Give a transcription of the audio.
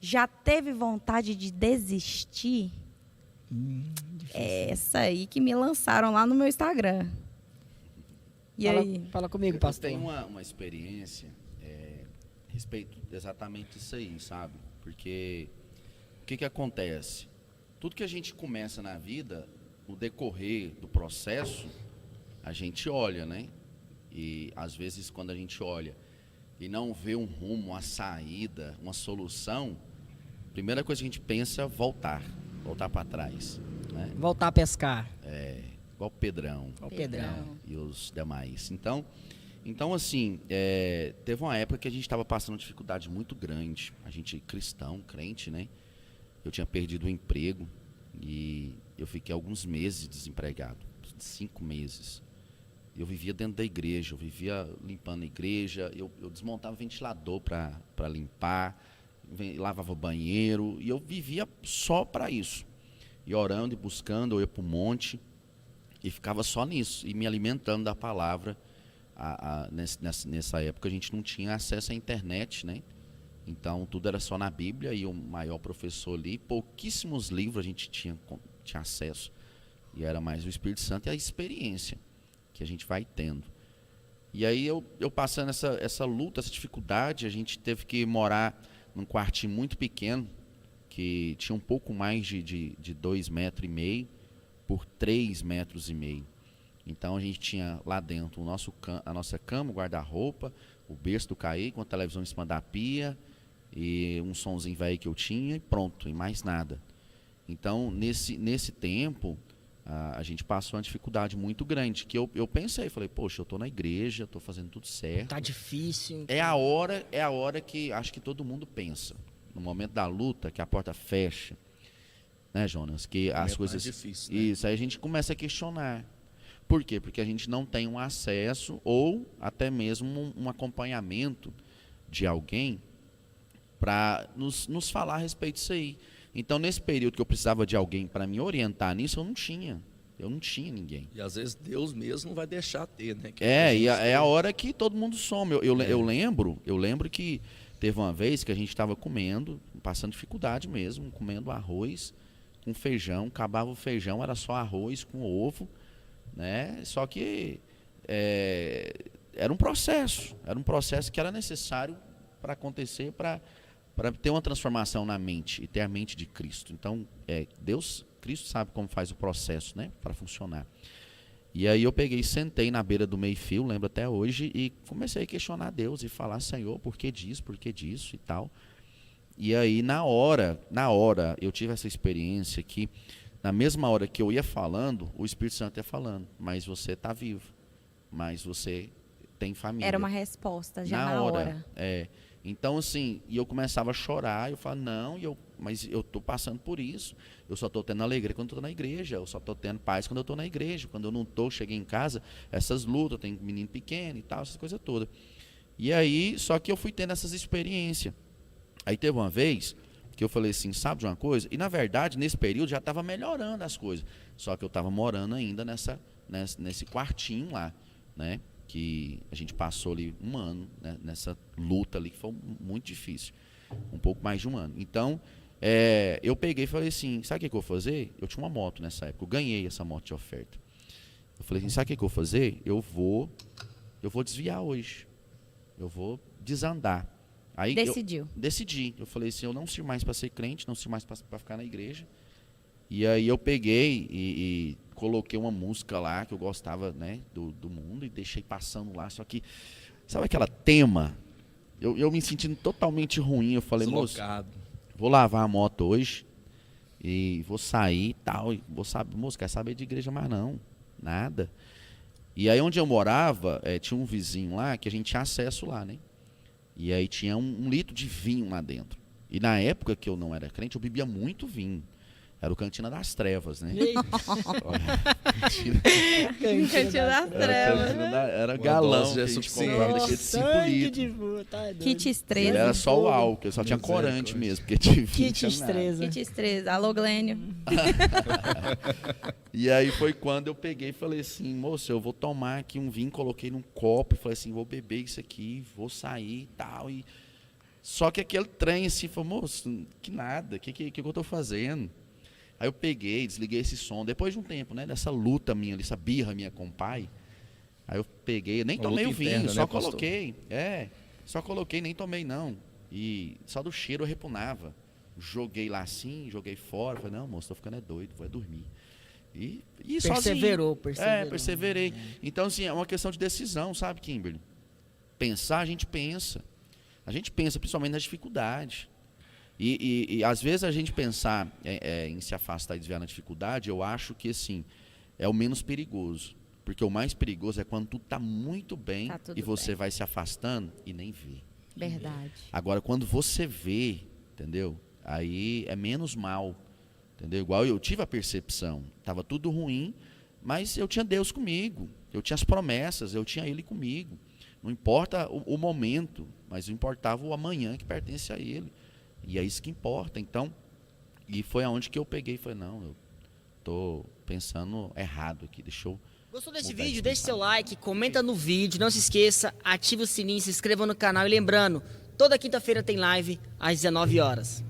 Já teve vontade de desistir? É essa aí que me lançaram lá no meu Instagram. E aí? Fala comigo, Eu pastor. tenho uma experiência a respeito exatamente disso aí, sabe? Porque o que acontece? Tudo que a gente começa na vida, no decorrer do processo, a gente olha, né? E às vezes quando a gente olha e não vê um rumo, uma saída, uma solução, a primeira coisa que a gente pensa é voltar para trás, né? Voltar a pescar. Igual o Pedrão. Ó, o Pedrão. E os demais. Então assim, teve uma época que a gente estava passando uma dificuldade muito grande. A gente cristão, crente, né? Eu tinha perdido o emprego e eu fiquei alguns meses desempregado, 5 meses. Eu vivia dentro da igreja, eu vivia limpando a igreja, eu desmontava ventilador para limpar, lavava o banheiro, e eu vivia só para isso. E orando e buscando, eu ia para o monte e ficava só nisso, e me alimentando da palavra. Nessa época a gente não tinha acesso à internet, né? Então tudo era só na Bíblia, e o maior professor ali, pouquíssimos livros a gente tinha acesso, e era mais o Espírito Santo e a experiência que a gente vai tendo. E aí eu passando essa luta, essa dificuldade, a gente teve que morar num quartinho muito pequeno, que tinha um pouco mais de 2,5 metros por 3,5 metros. Então a gente tinha lá dentro a nossa cama, o guarda-roupa, o berço do Caí, com a televisão em cima da pia, e um sonzinho velho que eu tinha, e pronto, e mais nada. Então nesse tempo, a gente passou uma dificuldade muito grande, que eu pensei, falei, poxa, eu estou na igreja, estou fazendo tudo certo. Tá difícil. Então. É a hora que acho que todo mundo pensa, no momento da luta, que a porta fecha, né, Jonas? Que as coisas... difícil, né? Isso, aí a gente começa a questionar. Por quê? Porque a gente não tem um acesso ou até mesmo um acompanhamento de alguém para nos falar a respeito disso aí. Então, nesse período que eu precisava de alguém para me orientar nisso, eu não tinha ninguém. E às vezes Deus mesmo não vai deixar ter, né? É a hora que todo mundo some. Eu lembro que teve uma vez que a gente estava comendo, passando dificuldade mesmo, comendo arroz com feijão, acabava o feijão, era só arroz com ovo, né? Só que era um processo que era necessário para acontecer, para ter uma transformação na mente e ter a mente de Cristo. Então, Cristo sabe como faz o processo, né, para funcionar. E aí eu peguei e sentei na beira do meio-fio, lembro até hoje, e comecei a questionar Deus e falar, Senhor, por que disso e tal. E aí, na hora, eu tive essa experiência que, na mesma hora que eu ia falando, o Espírito Santo ia falando, mas você está vivo, mas você tem família. Era uma resposta já na hora. Então, assim, e eu começava a chorar, eu falava, não, mas eu estou passando por isso, eu só estou tendo alegria quando estou na igreja, eu só estou tendo paz quando eu estou na igreja, quando eu não estou, cheguei em casa, essas lutas, eu tenho um menino pequeno e tal, essas coisas todas. E aí, só que eu fui tendo essas experiências. Aí teve uma vez que eu falei assim, sabe de uma coisa? E na verdade, nesse período já estava melhorando as coisas, só que eu estava morando ainda nesse quartinho lá, né? Que a gente passou ali um ano, né, nessa luta ali, que foi muito difícil, um pouco mais de um ano. Então, eu peguei e falei assim, sabe o que eu vou fazer? Eu tinha uma moto nessa época, eu ganhei essa moto de oferta. Eu falei assim, sabe o que eu vou fazer? Eu vou desviar hoje, eu vou desandar. Aí decidi, eu falei assim, eu não sirvo mais para ser crente, não sirvo mais para ficar na igreja. E aí eu peguei e coloquei uma música lá que eu gostava, né, do mundo, e deixei passando lá. Só que, sabe aquela tema? Eu me sentindo totalmente ruim. Eu falei, moço, vou lavar a moto hoje e vou sair e tal. E vou saber, moço, quer saber de igreja mais não? Nada. E aí onde eu morava, tinha um vizinho lá que a gente tinha acesso lá, né? E aí tinha um litro de vinho lá dentro. E na época que eu não era crente, eu bebia muito vinho. Era o Cantina das Trevas, né? Cantina das Trevas. Era galão que a gente comprava daquele 5 litros. Kit Estreza. Ele era só o álcool, só tinha corante mesmo, porque de vinho Kit Estreza. Kit Estreza. Alô, Glênio. E aí foi quando eu peguei e falei assim, moço, eu vou tomar aqui um vinho, coloquei num copo e falei assim, vou beber isso aqui, vou sair e tal. Só que aquele trem assim, falou, moço, que nada, que eu tô fazendo? Aí eu peguei, desliguei esse som, depois de um tempo, né, dessa luta minha, dessa birra minha com o pai, aí eu peguei, nem Uma tomei o luta vinho, interna, só né, pastor? coloquei, só coloquei, nem tomei não, e só do cheiro eu repunava, joguei lá assim, joguei fora, falei, não, moço, tô ficando doido, vou dormir. E Perseverou, sozinho. Perseverei. Então, assim, é uma questão de decisão, sabe, Kimberly? Pensar, a gente pensa. A gente pensa principalmente nas dificuldades. E às vezes a gente pensar em se afastar e desviar na dificuldade, eu acho que assim, é o menos perigoso. Porque o mais perigoso é quando tudo está muito bem e você vai se afastando e nem vê. Verdade. Agora, quando você vê, entendeu? Aí é menos mal. Entendeu? Igual eu tive a percepção. Estava tudo ruim, mas eu tinha Deus comigo. Eu tinha as promessas, eu tinha Ele comigo. Não importa o momento, mas importava o amanhã que pertence a Ele. E é isso que importa. Então, e foi aonde que eu peguei e falei, não, eu estou pensando errado aqui, deixa eu... Gostou desse mudar vídeo? esse Deixe seu pensamento. like, comenta no vídeo, não se esqueça, ativa o sininho, se inscreva no canal e lembrando, toda quinta-feira tem live às 19 horas.